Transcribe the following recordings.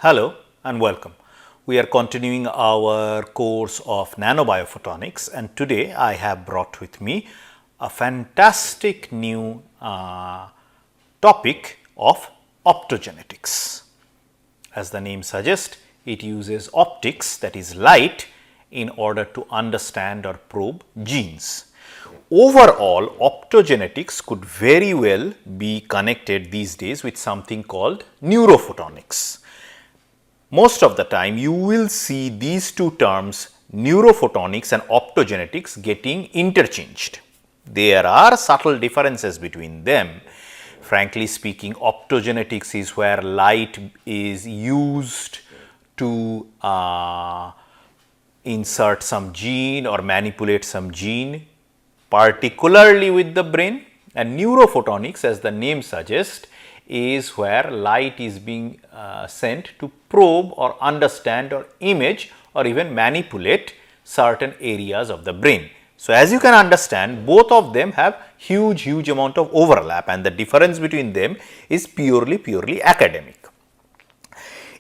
Hello and welcome. We are continuing our course of Nanobiophotonics, and today I have brought with me a fantastic new topic of optogenetics. As the name suggests, it uses optics, that is light, in order to understand or probe genes. Overall, optogenetics could very well be connected these days with something called neurophotonics. Most of the time you will see these two terms, neurophotonics and optogenetics, getting interchanged. There are subtle differences between them. Frankly speaking, optogenetics is where light is used to insert some gene or manipulate some gene, particularly with the brain, and neurophotonics, as the name suggests, is where light is being sent to probe or understand or image or even manipulate certain areas of the brain. So, as you can understand, both of them have huge amount of overlap, and the difference between them is purely academic.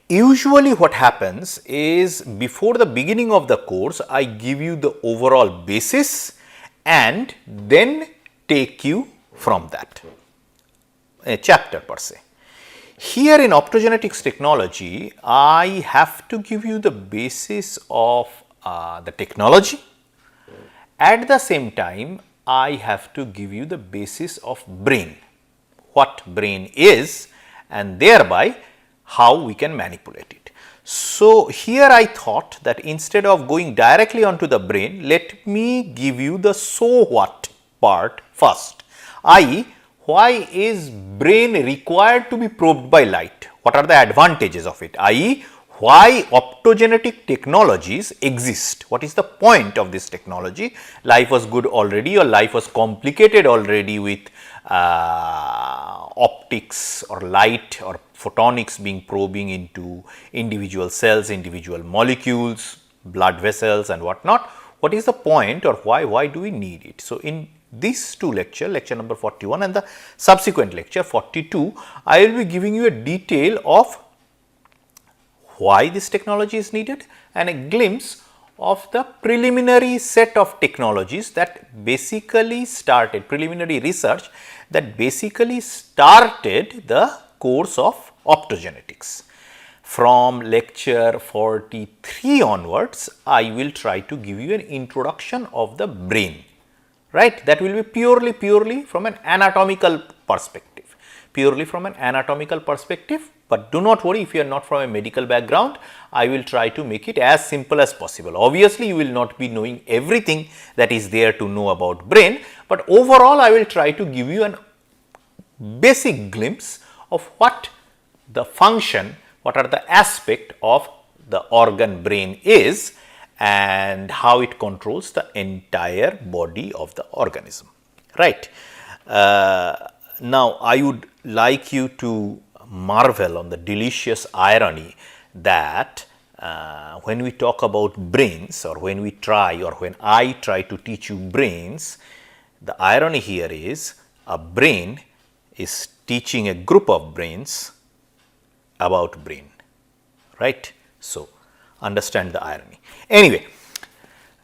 Usually what happens is, before the beginning of the course, I give you the overall basis and then take you from that, a chapter per se. Here in optogenetics technology, I have to give you the basis of the technology. At the same time, I have to give you the basis of brain, what brain is, and thereby how we can manipulate it. So, here I thought that instead of going directly onto the brain, let me give you the so what part first, i.e., why is brain required to be probed by light? What are the advantages of it? I.e., why optogenetic technologies exist? What is the point of this technology? Life was good already, or life was complicated already with optics or light or photonics being probing into individual cells, individual molecules, blood vessels and what not. What is the point, or why do we need it? So, in these two lecture number 41 and the subsequent lecture 42, I will be giving you a detail of why this technology is needed and a glimpse of the preliminary set of technologies that basically started, preliminary research that basically started the course of optogenetics. From lecture 43 onwards, I will try to give you an introduction of the brain. Right, that will be purely from an anatomical perspective, but do not worry if you are not from a medical background. I will try to make it as simple as possible. Obviously, you will not be knowing everything that is there to know about brain, but overall I will try to give you an basic glimpse of what the function, what are the aspect of the organ brain is, and how it controls the entire body of the organism, right. Now, I would like you to marvel on the delicious irony that when we talk about brains, or when we try, or when I try to teach you brains, the irony here is a brain is teaching a group of brains about brain, right. So, understand the irony. Anyway,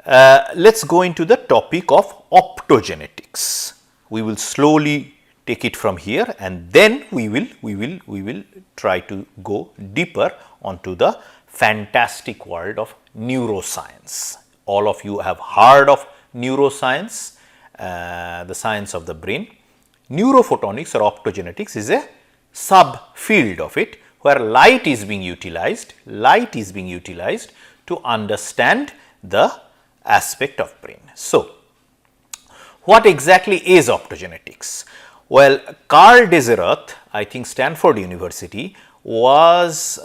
let us go into the topic of optogenetics. We will slowly take it from here, and then we will try to go deeper onto the fantastic world of neuroscience. All of you have heard of neuroscience, the science of the brain. Neurophotonics or optogenetics is a subfield of it, where light is being utilized to understand the aspect of brain. So, what exactly is optogenetics? Well, Carl Desareth, I think Stanford University, is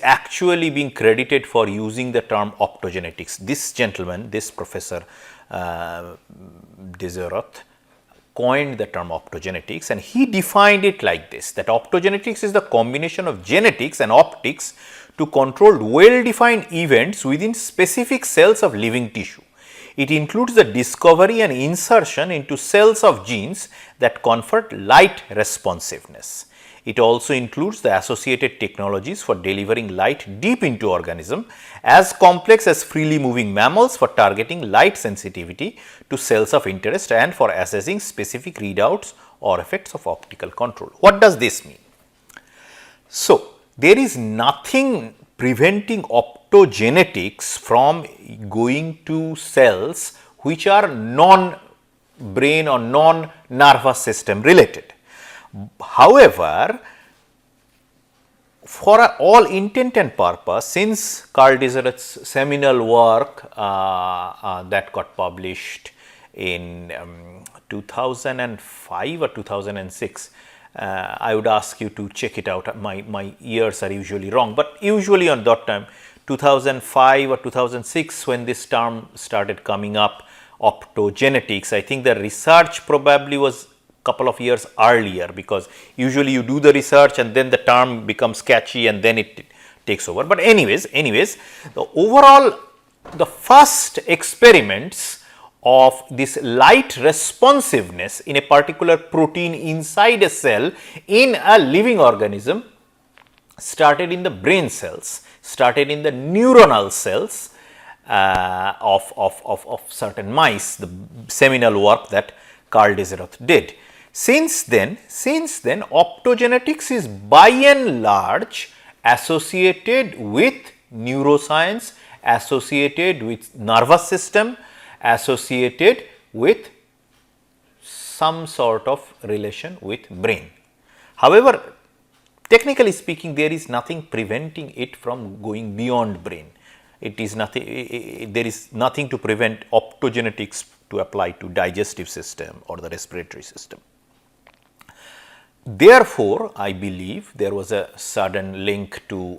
actually being credited for using the term optogenetics. This gentleman, this professor Desareth, coined the term optogenetics, and he defined it like this, that optogenetics is the combination of genetics and optics to control well-defined events within specific cells of living tissue. It includes the discovery and insertion into cells of genes that confer light responsiveness. It also includes the associated technologies for delivering light deep into organism as complex as freely moving mammals for targeting light sensitivity to cells of interest and for assessing specific readouts or effects of optical control. What does this mean? So, there is nothing preventing optogenetics from going to cells which are non-brain or non-nervous system related. However, for all intent and purpose, since Carl Desert's seminal work that got published in 2005 or 2006, I would ask you to check it out. My years are usually wrong, but usually on that time 2005 or 2006 when this term started coming up, optogenetics. I think the research probably was couple of years earlier, because usually you do the research and then the term becomes catchy and then it takes over. But anyways, the overall, the first experiments of this light responsiveness in a particular protein inside a cell in a living organism started in the brain cells, started in the neuronal cells of certain mice, the seminal work that Carl Desert did. Since then, optogenetics is by and large associated with neuroscience, associated with nervous system, associated with some sort of relation with brain. However, technically speaking, there is nothing preventing it from going beyond brain. It is nothing, there is nothing to prevent optogenetics to apply to digestive system or the respiratory system. Therefore, I believe there was a sudden link to,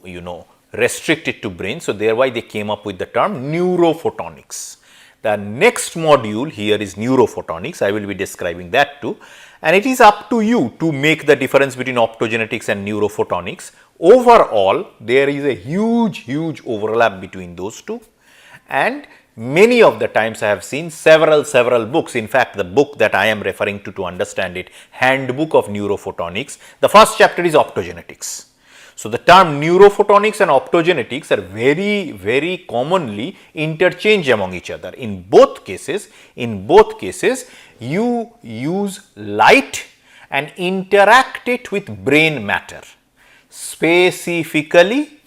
restrict it to brain. So, thereby they came up with the term neurophotonics. The next module here is neurophotonics. I will be describing that too, and it is up to you to make the difference between optogenetics and neurophotonics. Overall, there is a huge overlap between those two, and many of the times I have seen several books. In fact, the book that I am referring to understand it, Handbook of Neurophotonics, the first chapter is optogenetics. So, the term neurophotonics and optogenetics are very commonly interchanged among each other. In both cases, you use light and interact it with brain matter, specifically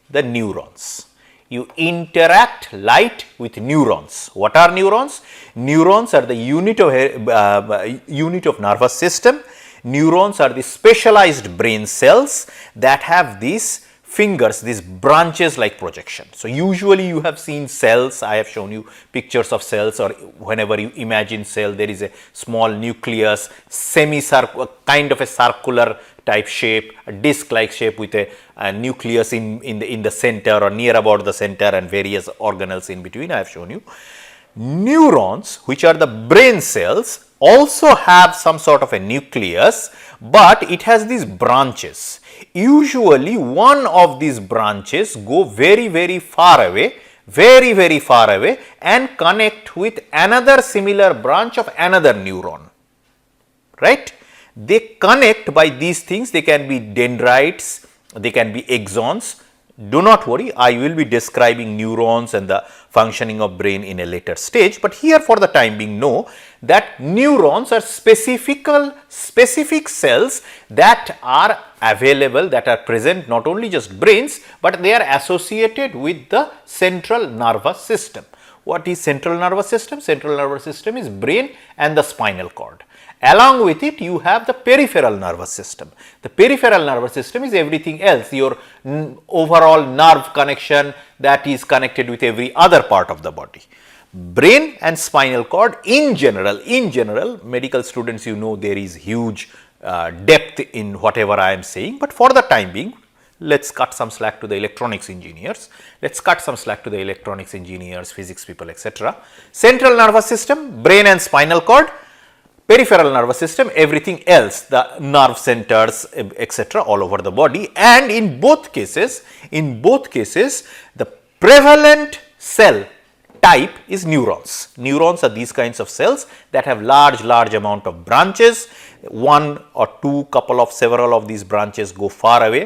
the neurons. You interact light with neurons. What are neurons? Neurons are the unit of nervous system. Neurons are the specialized brain cells that have these fingers, these branches like projection. So, usually you have seen cells. I have shown you pictures of cells, or whenever you imagine cell, there is a small nucleus, semicircular, kind of a circular type shape, a disc like shape with a nucleus in the center or near about the center and various organelles in between. I have shown you. Neurons, which are the brain cells, also have some sort of a nucleus, but it has these branches. Usually one of these branches go very far away, and connect with another similar branch of another neuron, right? They connect by these things. They can be dendrites, they can be axons. Do not worry, I will be describing neurons and the functioning of brain in a later stage, but here for the time being know that neurons are specific cells that are available, that are present not only just brains, but they are associated with the central nervous system. What is central nervous system? Central nervous system is brain and the spinal cord. Along with it, you have the peripheral nervous system. The peripheral nervous system is everything else, your overall nerve connection that is connected with every other part of the body. Brain and spinal cord in general, medical students, there is huge depth in whatever I am saying, but for the time being, let's cut some slack to the electronics engineers, physics people, etc. Central nervous system, brain and spinal cord. Peripheral nervous system, everything else, the nerve centers, etc., all over the body, and in both cases, the prevalent cell type is neurons. Neurons are these kinds of cells that have large amount of branches, one or two, couple of several of these branches go far away.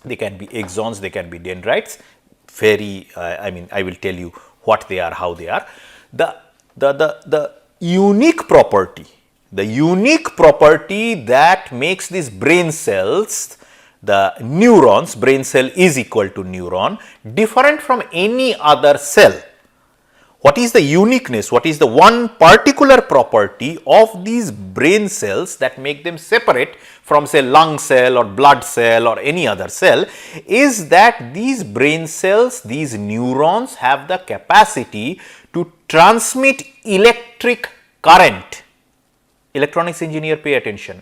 They can be axons, they can be dendrites, I will tell you what they are, how they are. The unique property that makes these brain cells, the neurons, brain cell is equal to neuron, different from any other cell. What is the uniqueness? What is the one particular property of these brain cells that make them separate from, say, lung cell or blood cell or any other cell, is that these brain cells, these neurons have the capacity to transmit electric current. Electronics engineer, pay attention.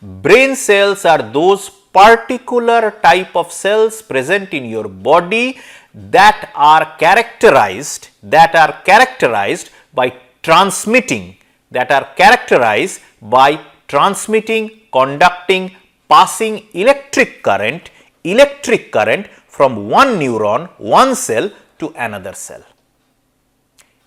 Brain cells are those particular type of cells present in your body that are characterized by transmitting, conducting, passing electric current from one neuron, one cell to another cell.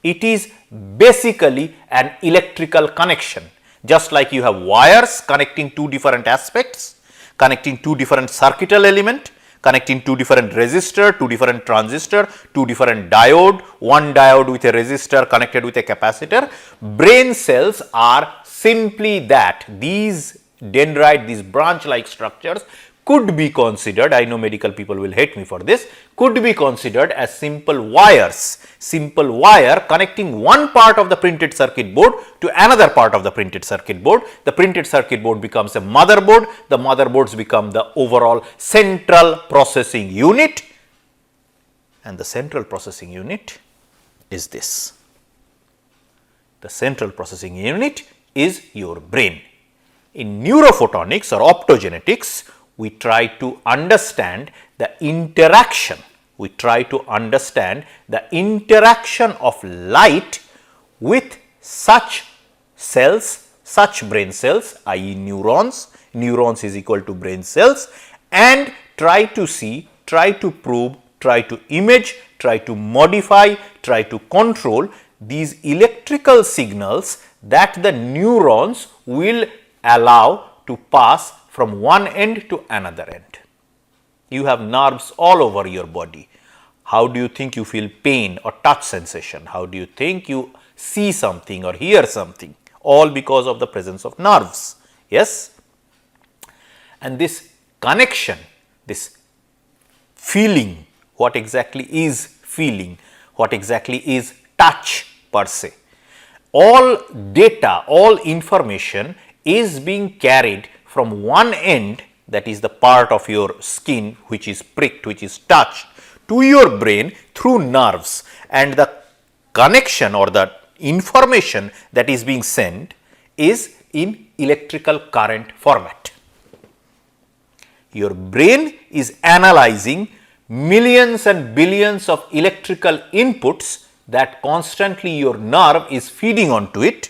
It is basically an electrical connection. Just like you have wires connecting two different aspects, connecting two different circuital element, connecting two different resistor, two different transistor, two different diode, one diode with a resistor connected with a capacitor. Brain cells are simply that. These dendrite, these branch like structures could be considered, I know medical people will hate me for this, could be considered as simple wires, simple wire connecting one part of the printed circuit board to another part of the printed circuit board. The printed circuit board becomes a motherboard, the motherboards become the overall central processing unit, and the central processing unit is this. The central processing unit is your brain. In neurophotonics or optogenetics, we try to understand the interaction. Of light with such cells, such brain cells, i.e. neurons. Neurons is equal to brain cells, and try to see, try to probe, try to image, try to modify, try to control these electrical signals that the neurons will allow to pass from one end to another end. You have nerves all over your body. How do you think you feel pain or touch sensation? How do you think you see something or hear something? All because of the presence of nerves. Yes? And this connection, this feeling, what exactly is feeling, what exactly is touch per se. All data, all information is being carried from one end, that is the part of your skin which is pricked, which is touched, to your brain through nerves, and the connection or the information that is being sent is in electrical current format. Your brain is analyzing millions and billions of electrical inputs that constantly your nerve is feeding onto it,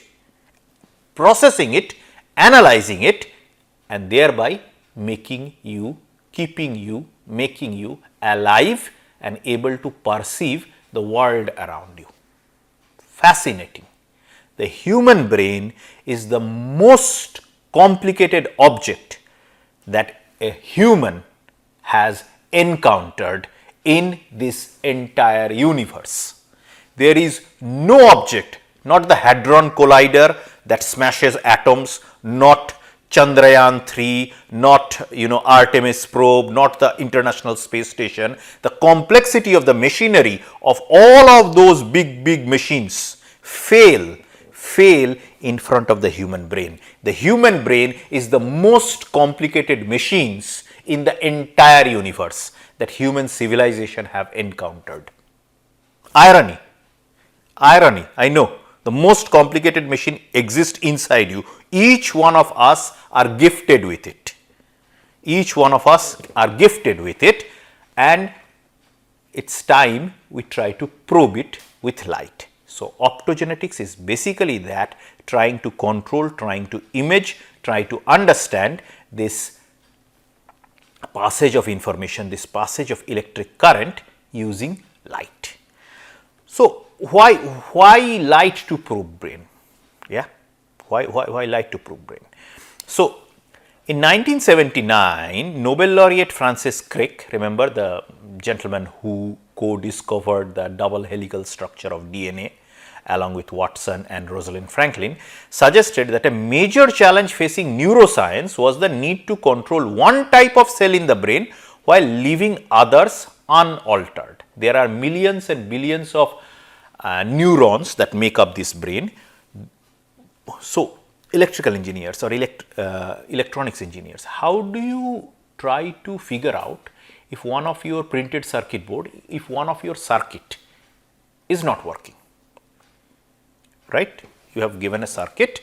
processing it, analyzing it, and thereby making you, keeping you, making you alive and able to perceive the world around you. Fascinating. The human brain is the most complicated object that a human has encountered in this entire universe. There is no object, not the Hadron Collider that smashes atoms, not Chandrayaan 3, not Artemis probe, not the International Space Station. The complexity of the machinery of all of those big machines fail in front of the human brain. The human brain is the most complicated machines in the entire universe that human civilization have encountered. Irony, I know. The most complicated machine exists inside you. Each one of us are gifted with it. And it's time we try to probe it with light. So, optogenetics is basically that, trying to control, trying to image, try to understand this passage of information, this passage of electric current using light. So, why light to probe brain? Yeah, why light to probe brain? So, in 1979, Nobel laureate Francis Crick, remember the gentleman who co-discovered the double helical structure of DNA along with Watson and Rosalind Franklin, suggested that a major challenge facing neuroscience was the need to control one type of cell in the brain while leaving others unaltered. There are millions and billions of neurons that make up this brain. So, electrical engineers or electronics engineers, how do you try to figure out if one of your printed circuit board, if one of your circuit is not working, right? You have given a circuit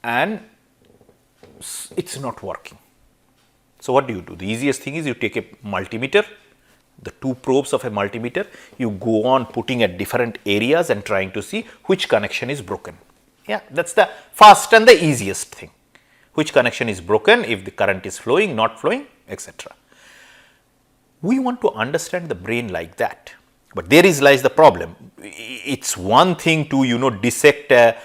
and it is not working. So, what do? The easiest thing is you take a multimeter, the two probes of a multimeter, you go on putting at different areas and trying to see which connection is broken. Yeah, that is the fast and the easiest thing. Which connection is broken, if the current is flowing, not flowing, etc. We want to understand the brain like that, but there lies the problem. It is one thing to dissect a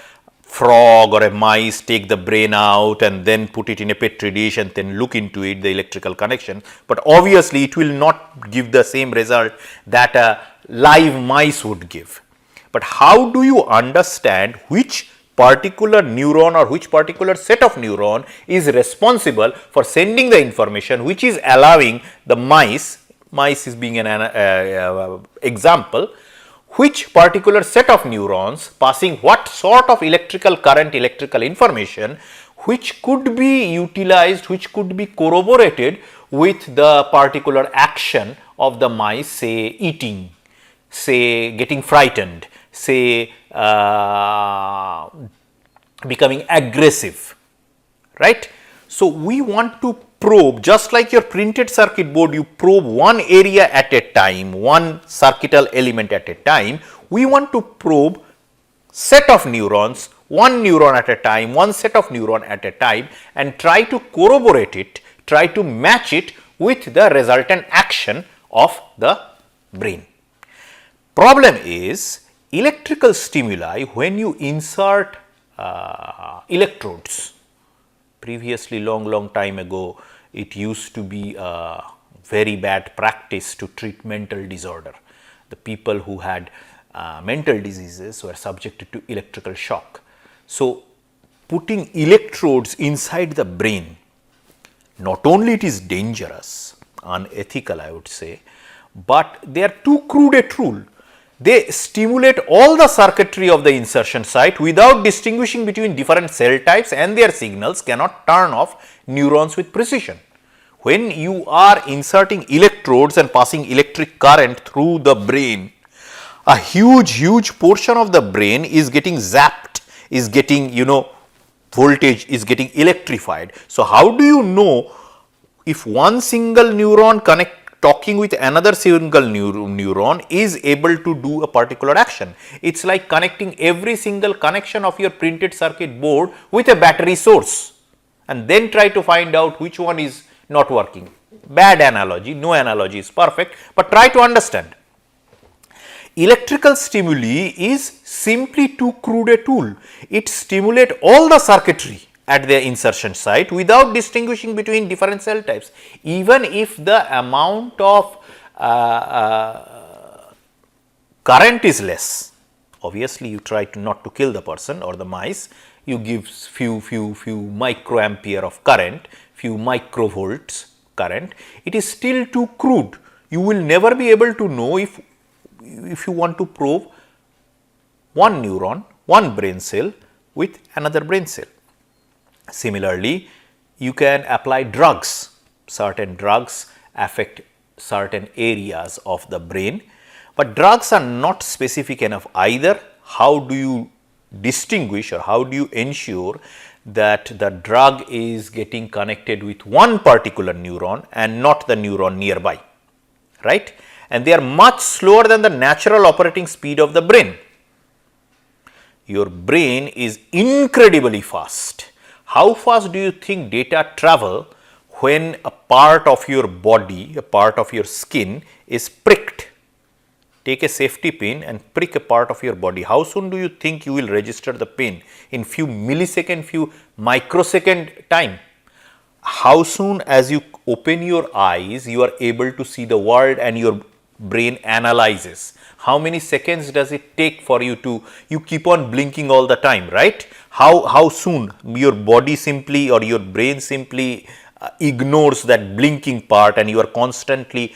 frog or a mice, take the brain out and then put it in a petri dish and then look into it, the electrical connection, but obviously it will not give the same result that a live mice would give. But how do you understand which particular neuron or which particular set of neuron is responsible for sending the information which is allowing the mice is being an example, which particular set of neurons passing what sort of electrical current, electrical information, which could be utilized, which could be corroborated with the particular action of the mice, say eating, say getting frightened, say becoming aggressive, right. So, we want to probe, just like your printed circuit board, you probe one area at a time, one circuital element at a time. We want to probe set of neurons, one neuron at a time, one set of neuron at a time, and try to corroborate it, try to match it with the resultant action of the brain. Problem is, electrical stimuli, when you insert electrodes, previously long time ago, it used to be a very bad practice to treat mental disorder. The people who had mental diseases were subjected to electrical shock. So, putting electrodes inside the brain, not only it is dangerous, unethical I would say, but they are too crude a tool. They stimulate all the circuitry of the insertion site without distinguishing between different cell types, and their signals cannot turn off neurons with precision. When you are inserting electrodes and passing electric current through the brain, a huge portion of the brain is getting zapped, is getting voltage is getting electrified. So, how do you know if one single neuron talking with another single neuron is able to do a particular action? It is like connecting every single connection of your printed circuit board with a battery source and then try to find out which one is not working. Bad analogy, no analogy is perfect, but try to understand. Electrical stimuli is simply too crude a tool. It stimulates all the circuitry at their insertion site without distinguishing between different cell types. Even if the amount of current is less, obviously you try to not to kill the person or the mice, you give few microampere of current, few microvolts current, it is still too crude. You will never be able to know if you want to probe one neuron, one brain cell with another brain cell. Similarly, you can apply drugs. Certain drugs affect certain areas of the brain, but drugs are not specific enough either. How do you distinguish or how do you ensure that the drug is getting connected with one particular neuron and not the neuron nearby, right? And they are much slower than the natural operating speed of the brain. Your brain is incredibly fast. How fast do you think data travel when a part of your body, a part of your skin is pricked? take a safety pin and prick a part of your body. How soon do you think you will register the pin? In few millisecond, few microsecond time. How soon as you open your eyes, you are able to see the world and your brain analyzes. How many seconds does it take for you to, you keep on blinking all the time, right? How soon your body simply or your brain simply ignores that blinking part, and you are constantly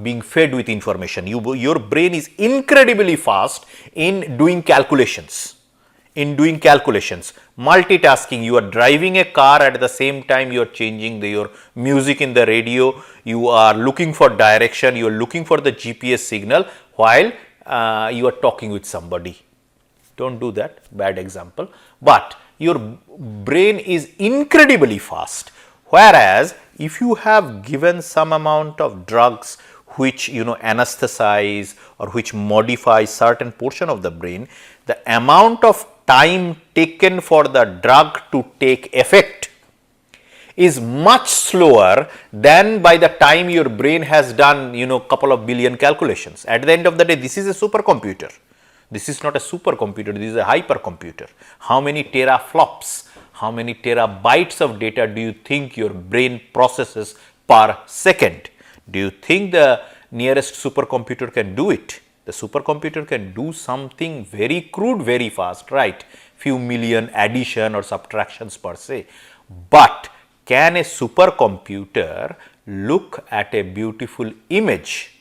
being fed with information. Your brain is incredibly fast in doing calculations. Multitasking, you are driving a car, at the same time you are changing your music in the radio, you are looking for direction, you are looking for the GPS signal while you are talking with somebody. Don't do that, bad example, but your brain is incredibly fast. Whereas if you have given some amount of drugs which anesthetize or which modify certain portion of the brain, the amount of time taken for the drug to take effect is much slower than by the time your brain has done couple of billion calculations. At the end of the day, this is a supercomputer. This is not a supercomputer, this is a hypercomputer. How many teraflops, how many terabytes of data do you think your brain processes per second? Do you think the nearest supercomputer can do it? The supercomputer can do something very crude very fast, right? Few million addition or subtractions per se. But can a supercomputer look at a beautiful image,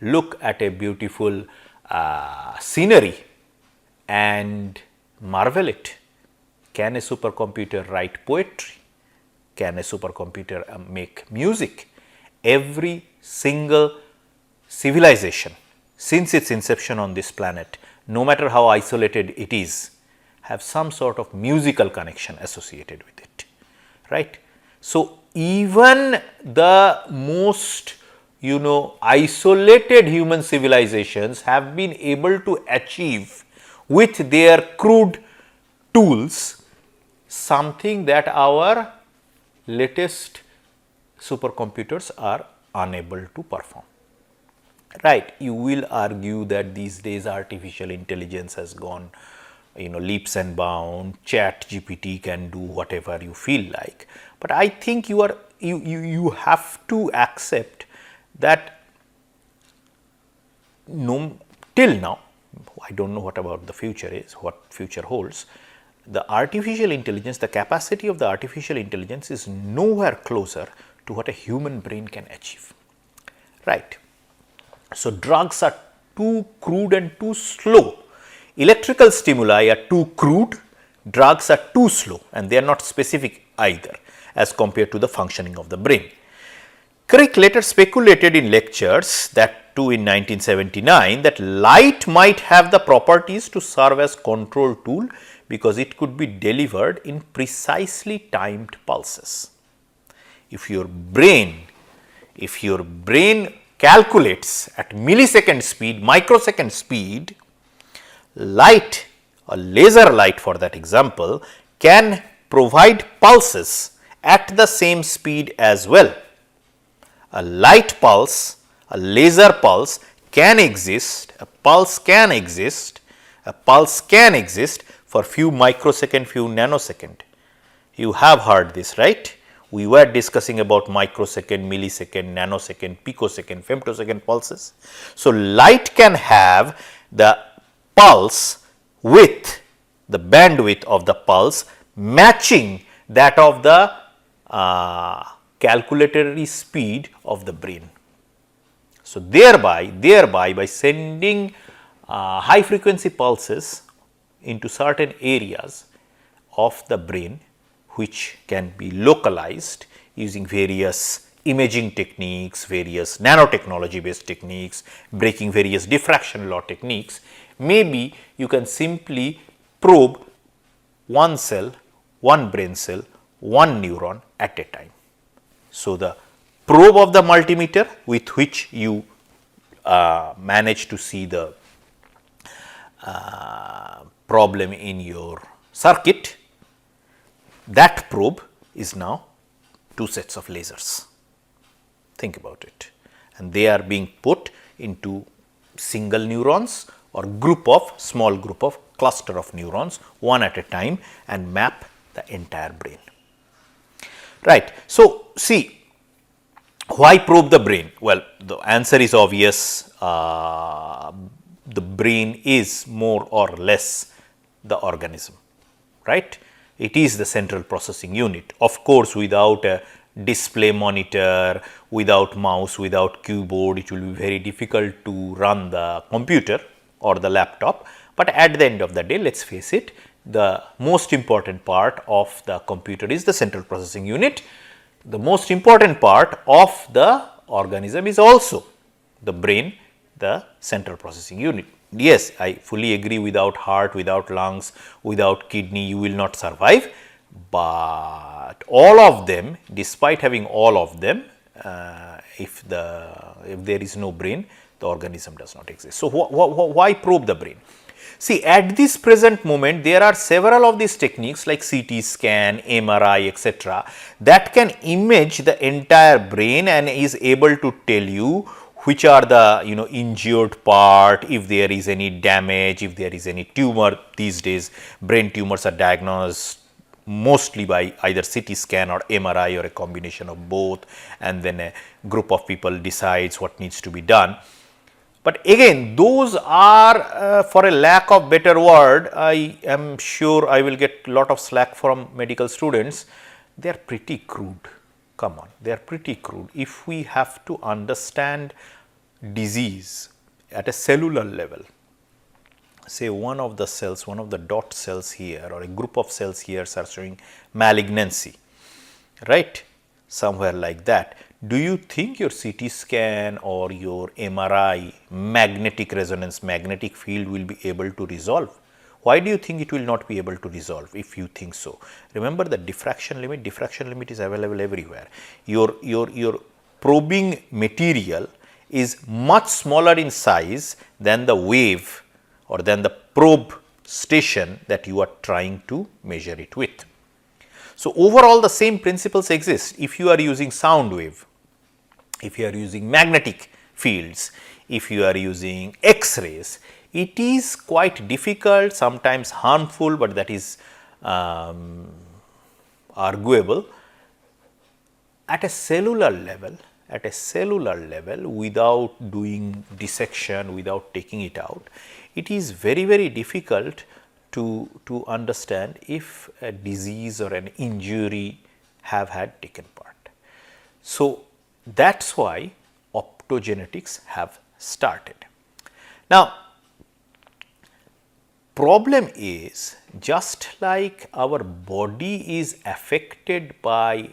look at a beautiful scenery and marvel it? Can a supercomputer write poetry? Can a supercomputer make music? Every single civilization since its inception on this planet, no matter how isolated it is, have some sort of musical connection associated with it, right? So, even the most isolated human civilizations have been able to achieve with their crude tools something that our latest supercomputers are unable to perform. Right, you will argue that these days artificial intelligence has gone leaps and bounds, chat GPT can do whatever you feel like, but I think you have to accept that till now, I do not know what about the future is, what future holds, the artificial intelligence, the capacity of the artificial intelligence is nowhere closer to what a human brain can achieve, right. So, drugs are too crude and too slow. Electrical stimuli are too crude, drugs are too slow, and they are not specific either as compared to the functioning of the brain. Crick later speculated in lectures, that too in 1979, that light might have the properties to serve as control tool because it could be delivered in precisely timed pulses. If your brain calculates at millisecond speed, microsecond speed, light or laser light for that example can provide pulses at the same speed as well. A light pulse, a laser pulse can exist, a pulse can exist for few microsecond, few nanosecond. You have heard this, right? We were discussing about microsecond, millisecond, nanosecond, picosecond, femtosecond pulses. So, light can have the pulse with the bandwidth of the pulse matching that of the calculatory speed of the brain. So, thereby by sending high frequency pulses into certain areas of the brain, which can be localized using various imaging techniques, various nanotechnology based techniques, breaking various diffraction law techniques, maybe you can simply probe one cell, one brain cell, one neuron at a time. So, the probe of the multimeter with which you manage to see the problem in your circuit, that probe is now two sets of lasers. Think about it, and they are being put into single neurons or group of small group of cluster of neurons one at a time and map the entire brain. Right. So, see, why probe the brain? Well, the answer is obvious. The brain is more or less the organism, right? It is the central processing unit. Of course, without a display monitor, without mouse, without keyboard, it will be very difficult to run the computer or the laptop. But at the end of the day, let us face it, the most important part of the computer is the central processing unit. The most important part of the organism is also the brain, the central processing unit. Yes, I fully agree, without heart, without lungs, without kidney, you will not survive, but all of them, despite having all of them, if there is no brain, the organism does not exist. So, why probe the brain? See, at this present moment, there are several of these techniques like CT scan, MRI, etc., that can image the entire brain and is able to tell you which are the injured part, if there is any damage, if there is any tumor. These days brain tumors are diagnosed mostly by either CT scan or MRI or a combination of both, and then a group of people decides what needs to be done. But again, those are for a lack of better word, I am sure I will get lot of slack from medical students, they are pretty crude. Come on, they are pretty crude. If we have to understand disease at a cellular level, say one of the cells, one of the dot cells here or a group of cells here are showing malignancy, right, somewhere like that. Do you think your CT scan or your MRI magnetic resonance, magnetic field will be able to resolve? Why do you think it will not be able to resolve if you think so? Remember the diffraction limit is available everywhere. Your probing material is much smaller in size than the wave or than the probe station that you are trying to measure it with. So, overall the same principles exist. If you are using sound wave, if you are using magnetic fields, if you are using X-rays, it is quite difficult, sometimes harmful, but that is arguable. At a cellular level, without doing dissection, without taking it out, it is very difficult to understand if a disease or an injury have had taken part. So, that is why optogenetics have started. Now, problem is, just like our body is affected by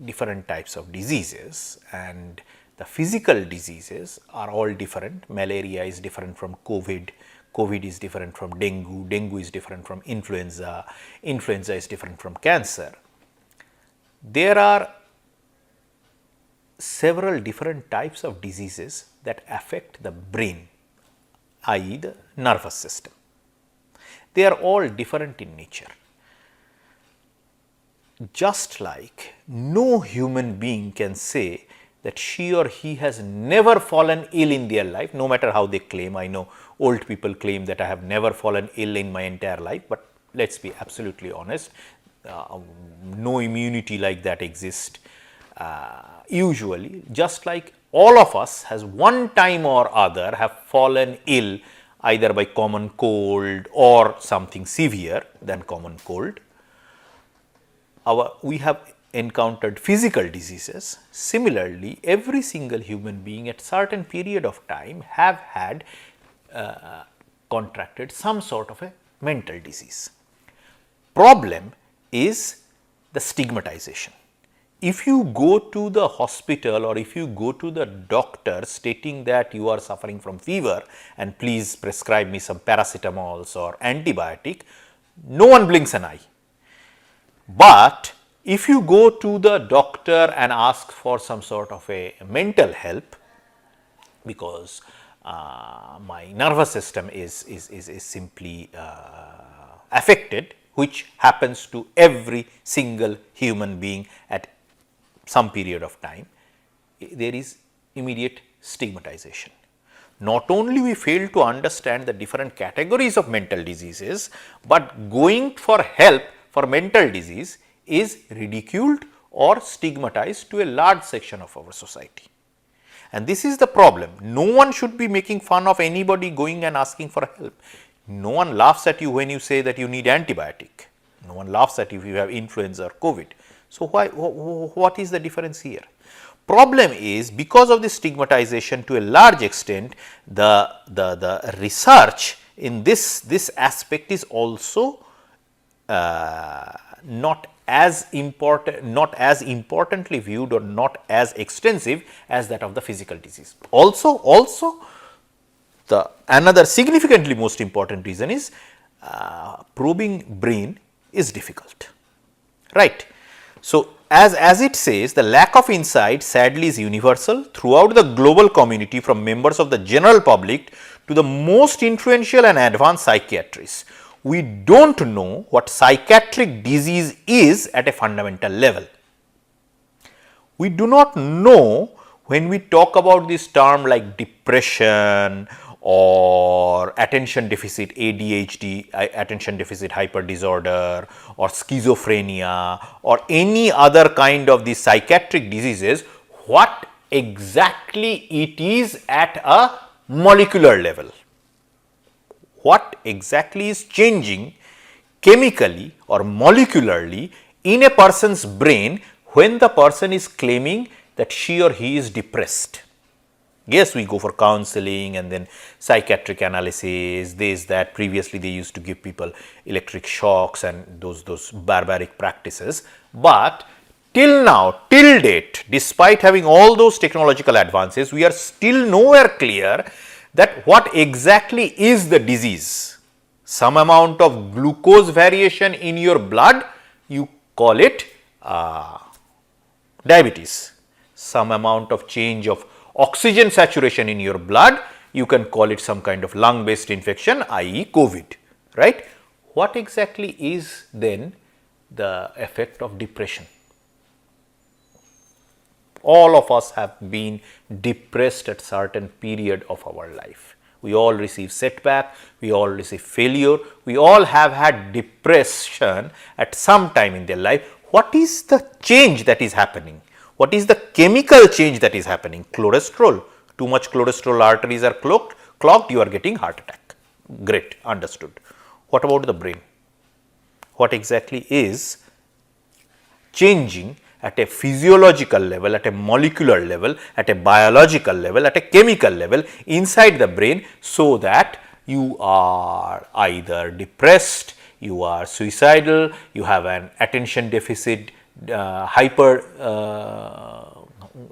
different types of diseases and the physical diseases are all different. Malaria is different from COVID, COVID is different from dengue, dengue is different from influenza, influenza is different from cancer. There are several different types of diseases that affect the brain, i.e. the nervous system. They are all different in nature. Just like no human being can say that she or he has never fallen ill in their life, no matter how they claim. I know old people claim that I have never fallen ill in my entire life, but let us be absolutely honest, no immunity like that exists. Usually, just like all of us has one time or other have fallen ill either by common cold or something severe than common cold. We have encountered physical diseases. Similarly, every single human being at certain period of time have had contracted some sort of a mental disease. Problem is the stigmatization. If you go to the hospital or if you go to the doctor stating that you are suffering from fever and please prescribe me some paracetamols or antibiotic, no one blinks an eye. But if you go to the doctor and ask for some sort of a mental help, because my nervous system is simply affected, which happens to every single human being at some period of time, there is immediate stigmatization. not only we fail to understand the different categories of mental diseases, but going for help for mental disease is ridiculed or stigmatized to a large section of our society. And this is the problem. No one should be making fun of anybody going and asking for help. No one laughs at you when you say that you need antibiotic. No one laughs at you if you have influenza or COVID. So, what is the difference here? Problem is, because of this stigmatization to a large extent, the research in this aspect is also not as importantly viewed or not as extensive as that of the physical disease. Also the another significantly most important reason is probing brain is difficult, right. So, as it says, the lack of insight sadly is universal throughout the global community, from members of the general public to the most influential and advanced psychiatrists. We do not know what psychiatric disease is at a fundamental level. We do not know when we talk about this term like depression or attention deficit ADHD, attention deficit hyper disorder, or schizophrenia, or any other kind of these psychiatric diseases, what exactly it is at a molecular level. What exactly is changing chemically or molecularly in a person's brain when the person is claiming that she or he is depressed. Yes, we go for counseling and then psychiatric analysis, this, that. Previously, they used to give people electric shocks and those barbaric practices. But till now, till date, despite having all those technological advances, we are still nowhere clear that what exactly is the disease. Some amount of glucose variation in your blood, you call it diabetes. Some amount of change of oxygen saturation in your blood, you can call it some kind of lung based infection, i.e. COVID, right. What exactly is then the effect of depression? All of us have been depressed at certain period of our life. We all receive setback, we all receive failure, we all have had depression at some time in their life. What is the change that is happening? What is the chemical change that is happening? Cholesterol. Too much cholesterol, arteries are clogged, you are getting heart attack. Great, understood. What about the brain? What exactly is changing at a physiological level, at a molecular level, at a biological level, at a chemical level inside the brain, so that you are either depressed, you are suicidal, you have an attention deficit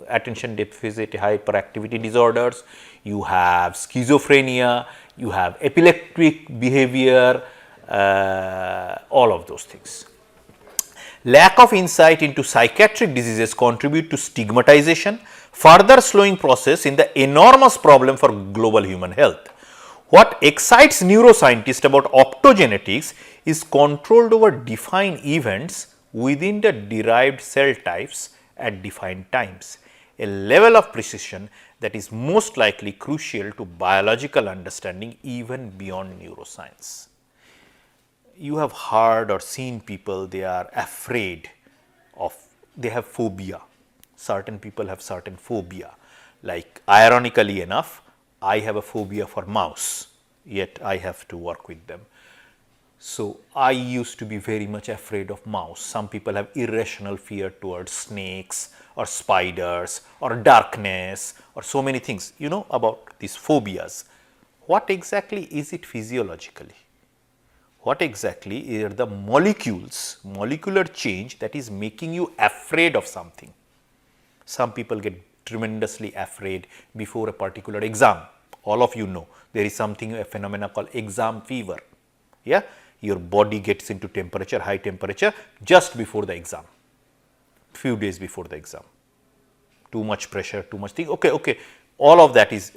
attention deficit hyperactivity disorders, you have schizophrenia, you have epileptic behavior, all of those things. Lack of insight into psychiatric diseases contribute to stigmatization, further slowing process in the enormous problem for global human health. What excites neuroscientists about optogenetics is controlled over defined events within the derived cell types at defined times, a level of precision that is most likely crucial to biological understanding even beyond neuroscience. You have heard or seen people, they are afraid of, they have phobia. Certain people have certain phobia, like ironically enough, I have a phobia for mouse, yet I have to work with them. So, I used to be very much afraid of mouse. Some people have irrational fear towards snakes or spiders or darkness or so many things, you know about these phobias. What exactly is it physiologically? What exactly are the molecules, molecular change that is making you afraid of something? Some people get tremendously afraid before a particular exam. All of you know there is something, a phenomena called exam fever. Yeah, your body gets into temperature, high temperature just before the exam, few days before the exam. Too much pressure, too much thing. Okay, all of that is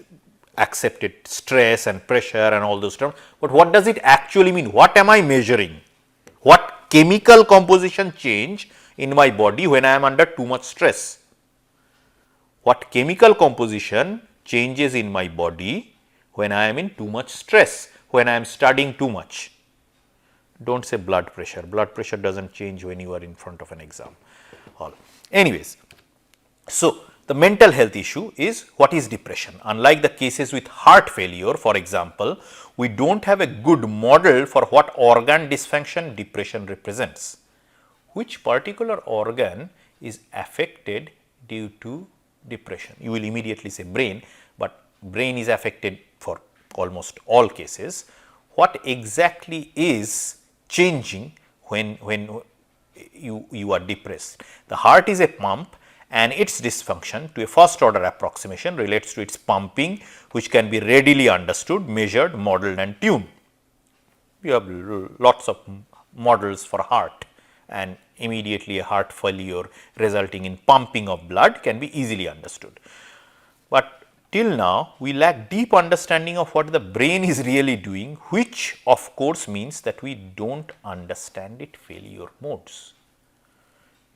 accepted, stress and pressure and all those terms. But what does it actually mean? What am I measuring? What chemical composition change in my body when I am under too much stress? What chemical composition changes in my body when I am in too much stress, when I am studying too much. Do not say blood pressure does not change when you are in front of an exam. Anyways, so the mental health issue is what is depression. Unlike the cases with heart failure, for example, we do not have a good model for what organ dysfunction depression represents. Which particular organ is affected due to depression? You will immediately say brain, but brain is affected for almost all cases. What exactly is changing when you are depressed? The heart is a pump, and its dysfunction, to a first order approximation, relates to its pumping, which can be readily understood, measured, modeled and tuned. You have lots of models for heart, and immediately a heart failure resulting in pumping of blood can be easily understood. But till now we lack deep understanding of what the brain is really doing, which of course means that we do not understand its failure modes.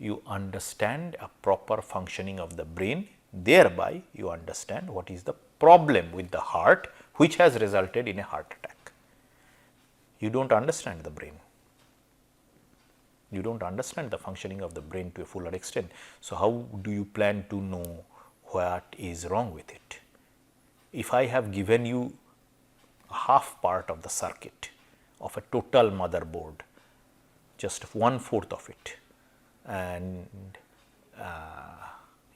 You understand a proper functioning of the brain, thereby you understand what is the problem with the heart which has resulted in a heart attack. You do not understand the brain. You do not understand the functioning of the brain to a fuller extent. So, how do you plan to know what is wrong with it? If I have given you half part of the circuit of a total motherboard, just 1/4 of it, and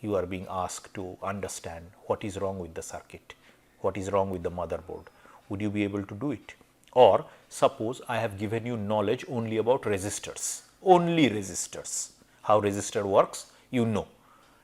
you are being asked to understand what is wrong with the circuit, what is wrong with the motherboard, would you be able to do it? Or suppose I have given you knowledge only about resistors, only resistors, how resistor works you know,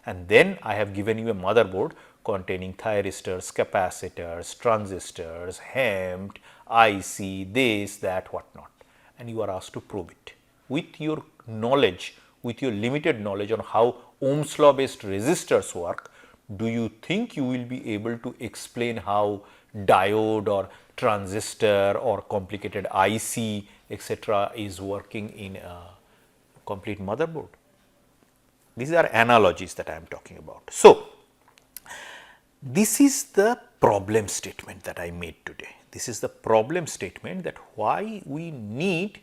and then I have given you a motherboard containing thyristors, capacitors, transistors, HEMT, IC, this, that, what not, and you are asked to probe it. With your knowledge, with your limited knowledge on how Ohm's law based resistors work, do you think you will be able to explain how diode or transistor or complicated IC etc. is working in a complete motherboard? These are analogies that I am talking about. So, this is the problem statement that I made today. This is the problem statement that why we need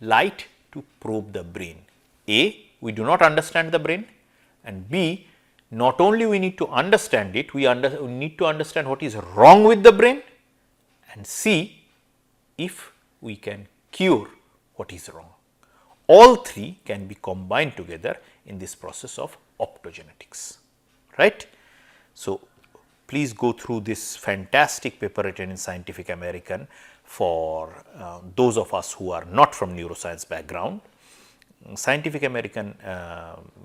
light to probe the brain. A, we do not understand the brain, and B, not only we need to understand it, we need to understand what is wrong with the brain, and C, if we can cure what is wrong. All three can be combined together in this process of optogenetics, right. So, please go through this fantastic paper written in Scientific American for those of us who are not from neuroscience background. Scientific American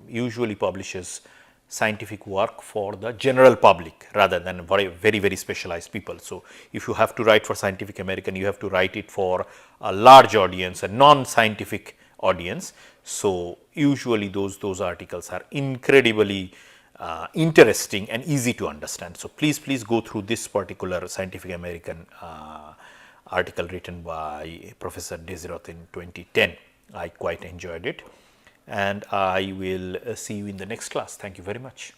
usually publishes scientific work for the general public rather than very specialized people. So, if you have to write for Scientific American, you have to write it for a large audience, a non-scientific audience. So, usually those articles are incredibly interesting and easy to understand. So, please go through this particular Scientific American article written by Professor Desiroth in 2010. I quite enjoyed it, and I will see you in the next class. Thank you very much.